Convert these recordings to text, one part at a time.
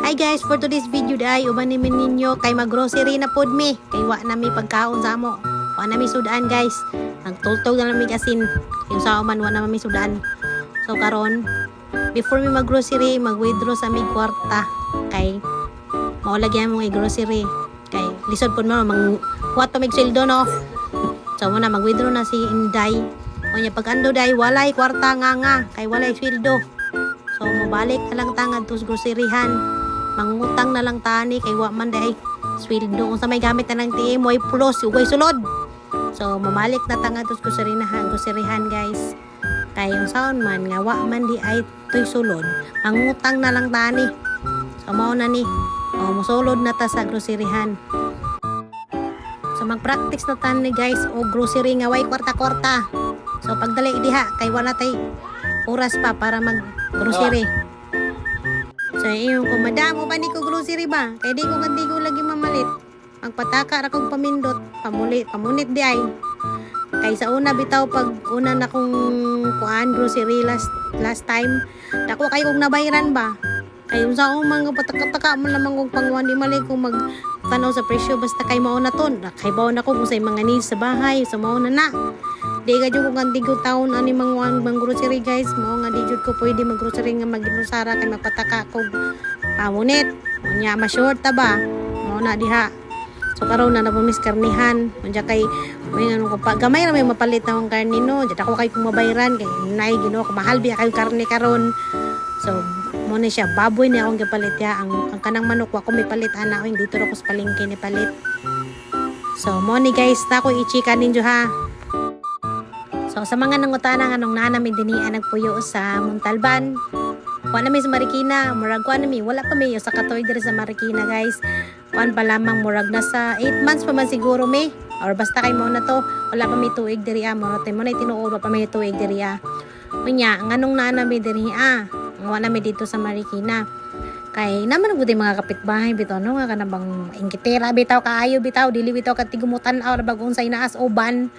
Hi guys, for today's video day, uban namin ninyo kay mag-grocery na pod mi. Kay wa na mi pagkaon sa amo. Wa na mi sudan guys. Nagtultog na lang mi asin. Yung sa uman wa na mi sudan. So karon, before mi mag-grocery, mag-withdraw sa mi kwarta. Kay maulagyan mo i-grocery. Kay lisod pod mo mang what to mig sweldo no. So muna mag-withdraw na si Inday. Unya pag ando day walay kwarta nga kay walay sweldo. So mabalik na lang tangad tus groceryhan. Mangutang na lang tani kay wa man day sweldo. Kung sa may gamit na lang ti moy plus ugay sulod. So mabalik na tangad tus groceryhan guys. Kay yung sound man nga wa man di ay tuy sulod. Mangutang na lang tani. So mao na ni. O musulod na ta sa groceryhan. So mag-practice na tani guys o grocery nga way kwarta-kwarta. So pagdali diha kay wala tay oras pa para mag-grocery. So yung kung madamo pa ni ko grocery ba? Kay di ko lagi mamalit. Magpataka ra kong pamindot, pamunit di ay. Kay sa una bitaw pag una na kong kuan grocery last time, dako kay kong nabayran ba? Kay yung sa mga pataka-taka mo lamang kong pangwan di mali kung mag tanaw sa presyo basta kay mao na ton. Kay bawo na ko kung sa mga needs sa bahay, sa mao na. Di ka dyan ko kantigo taon ani mga grocery guys. Mao nga di jud ko pwede mag-grocery nga mag-inusara kay mapataka ko pamunit. Unya ma-short ta ba? Mao na diha. So karon na napumis karnihan. Unya kay may ano ko pa gamay ra may mapalit na ang karne no. Diyan ako kay kung mabayran kay nay Ginoo ko mahal biya kay karne karon. So mo na siya baboy ni akong gipalit ya ang kanang manok wa ko may palit ana oy dito ra ko sa palengke ni palit. So mo ni guys ta ko i-chika ninyo ha. So sa mga nangutana anong nanami dinian nagpuyo sa Montalban. Wa na mi sa Marikina, murag wa na mi wala pa mi sa katoy diri sa Marikina guys. Kuan pa lamang murag na sa 8 months pa man siguro mi or basta kay mo na to wala pa mi tuig diri mo na tinuod pa mi tuig diri Unya nganong nanami diri wa na mi dito sa Marikina. Kay naman gud mga kapitbahay bitaw no nga kanang ingkitera bitaw kaayo bitaw dili bitaw katigumutan-aw ra bagong sa inaas uban.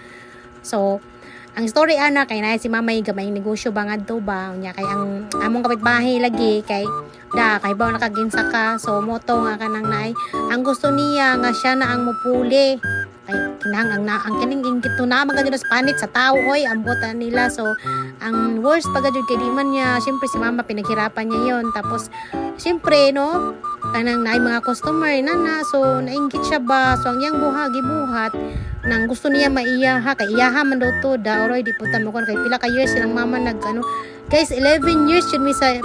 So ang story ana kay na si mamay gamay negosyo bangad to ba unya kay ang among kapitbahay lagi kay kay baw nakaginsa ka so moto nga kanang naay ang gusto niya nga siya na ang mupuli kay kinahang ang kining ingkito na magad sa panit sa tao oy ambutan nila. So ang worst pagajud kay di man niya syempre si mama pinaghirapan niya yon tapos syempre no kanang naay mga customer na so nainggit siya ba so ang yang gibuhat nang gusto niya maiyaha kay iyaha man daw to oroy di puta mo kon kay pila ka years silang mama guys 11 years yun mi sa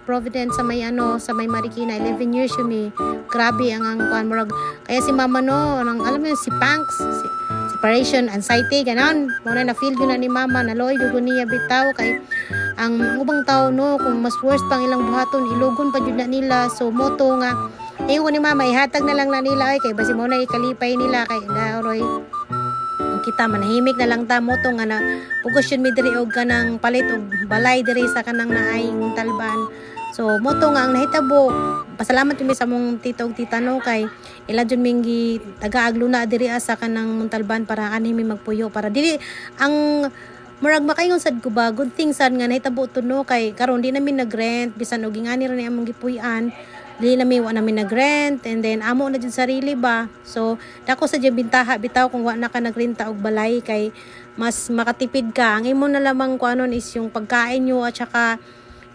Providence sa may sa may Marikina 11 years yun mi grabe ang kuan murag kaya si mama no nang alam mo si Panks separation anxiety ganon mo na feel yun na ni mama naloy gud niya bitaw kay ang ubang tao no kung mas worst pang ilang buhaton ilugon pa jud na nila so moto nga ingon ni mama ihatag na lang na nila ay kay basi mo na ikalipay nila kay oroy kita manahimik na lang ta moto nga na pugos yun mi diri og kanang palit og balay diri sa kanang naay Montalban. So moto nga ang nahitabo pasalamat mi sa mong tito ug tita no kay ila jud mingi taga-agluna diri sa kanang Montalban para ani mi magpuyo para dili ang murag makaingon sad ko ba good thing sad nga nahitabo to no kay karon di namin nagrent bisan og ingani ra ni among gipuy-an dili namin wa namin nagrent and then amo na jud sarili ba so dako sa jud bintaha bitaw kung wa na ka nagrenta og balay kay mas makatipid ka ang imo na lamang kuanon is yung pagkain nyo at saka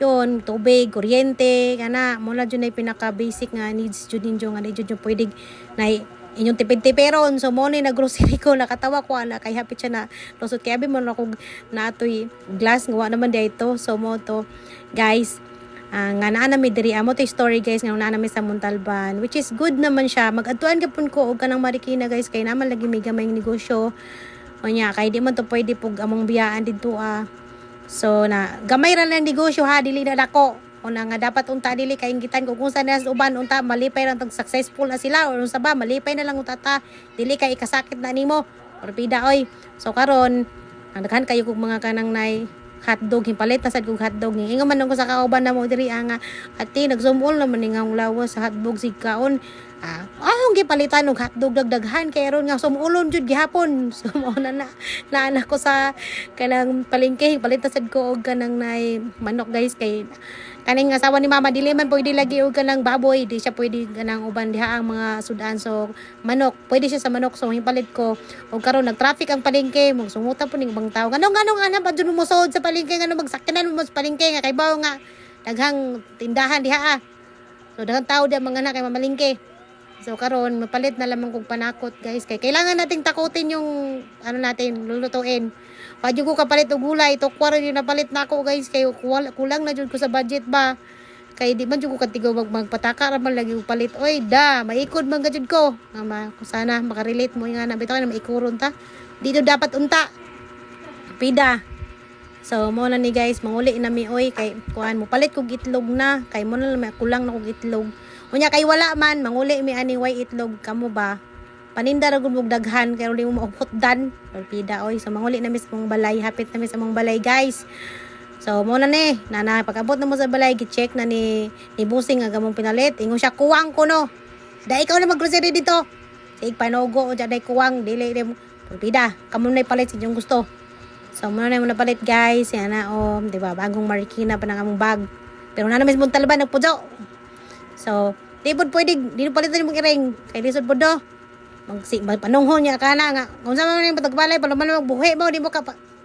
yon tubig kuryente kana mo na jud na pinaka basic nga needs jud ninyo nga di jud pwede na inyong tipid-tiperon so mo ni naggrocery ko nakatawa ko ana kay hapit siya na lusot kay abi mo na kog naatoy glass nga wa naman dito so mo to guys nga naa nami diri amo to story guys nga naa nami sa Montalban which is good naman siya mag-adtuan gapon ko og kanang Marikina guys kay naman lagi may gamay negosyo unya kay di man to pwede pug among biyaan didto so na gamay ra lang negosyo ha dili na dako una nga dapat unta dili kay inggitan ko kung sa nas uban unta malipay ra tong successful na sila or unsa ba malipay na lang unta ta dili kay ikasakit na nimo or pida oy so karon ang daghan kayo kog mga kanang nay hotdog himpalit na sad kog hotdog ingon man ko sa kauban na mo diri nga ati nagsumol naman ni nga lawas sa hotdog sig kaon ang gipalitan og hotdog dagdaghan kay ron nga sumulon jud gihapon so mo na anak ko sa kanang palengke himpalit na sad ko og kanang nay manok guys kay kaning asawa ni mama dili man pwede lagi og kanang baboy, di siya pwede kanang uban diha ang mga sudan. So manok, pwede siya sa manok. So hipalit ko og karon nag-traffic ang palengke, sumuta po ning ibang tao. Ngano ana pa jud mo sod sa palengke, ngano magsakyanan mo sa palengke nga kay bawo nga daghang tindahan diha. So daghang tao diha mga anak kay mamalingke. So karon mapalit na lamang kog panakot guys, kay kailangan nating takutin yung ano natin lulutuin. Padyo ko kapalit og gulay, tukwar yung napalit na ako guys, kay kulang na jud ko sa budget ba. Kay di man jud ko katigaw magpataka ra man lagi og palit. Oy da, maikod man gajud ko. Nga sana makarelate mo nga na bitaw na maikuron ta. Dito dapat unta. Pida. So mo na ni guys, manguli na mi oy kay kuan mo palit kog itlog na, kay mo na kulang na kog itlog. Unya kay wala man manguli mi ani way itlog kamo ba. Paninda ra gud daghan kay di mo maupot dan. Pida oy, so manguli na mi sa mong balay, hapit na mi sa mong balay guys. So mo na ni, nana pag-abot na mo sa balay gi-check na ni Busing nga gamong pinalit. Ingon siya kuwang ko no. Da ikaw na mag-grocery dito. Sig panogo o dai kuwang dili mo. Pida, kamo na palit sa inyong gusto. So muna na mo napalit guys. Yan na di ba bagong Marikina pa nang among bag. Pero na namin mong talaban nagpudyo. So di po pwede, di po palitan mong iring. Kay lisod po do. Magpanunghon niya ka na nga. Kung saan mo yung patagbalay, pala man magbuhi mo, di mo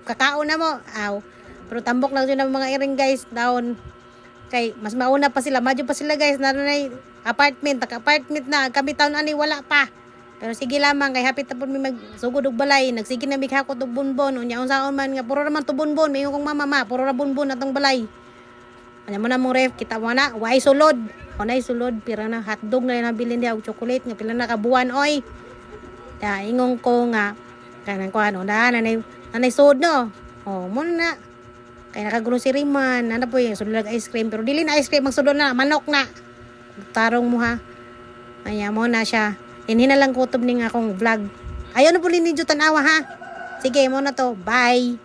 kakaon na mo. Aw. Pero tambok lang yun ang mga iring guys. Down. Kay mas mauna pa sila. Madyo pa sila guys. Naroon na apartment. Taka-apartment na. Kami taon ani wala pa. Pero sige lamang. Kay hapit na po may magsugod og balay. Nagsige na mighakot og bunbon. Unya unsaon man nga. Puro naman to bunbon. May kong mama. Puro na bunbon atong balay. Ano mo na mong ref. Kita mo na. Why sulod? Kunay sulod, pira na hotdog na nabilin dia og chocolate nga pila na kabuan oy. Da ingong ko nga kanang ko ano da nanay sod no. Mo na. Kay naka-grocery man, ano po yung sulod ice cream pero dili na ice cream magsudod na manok na. Tarong mo ha. Aya mo na siya. Inhin na lang kutob ning akong vlog. Ayaw na po ninyo tanawa ha. Sige mo na to. Bye.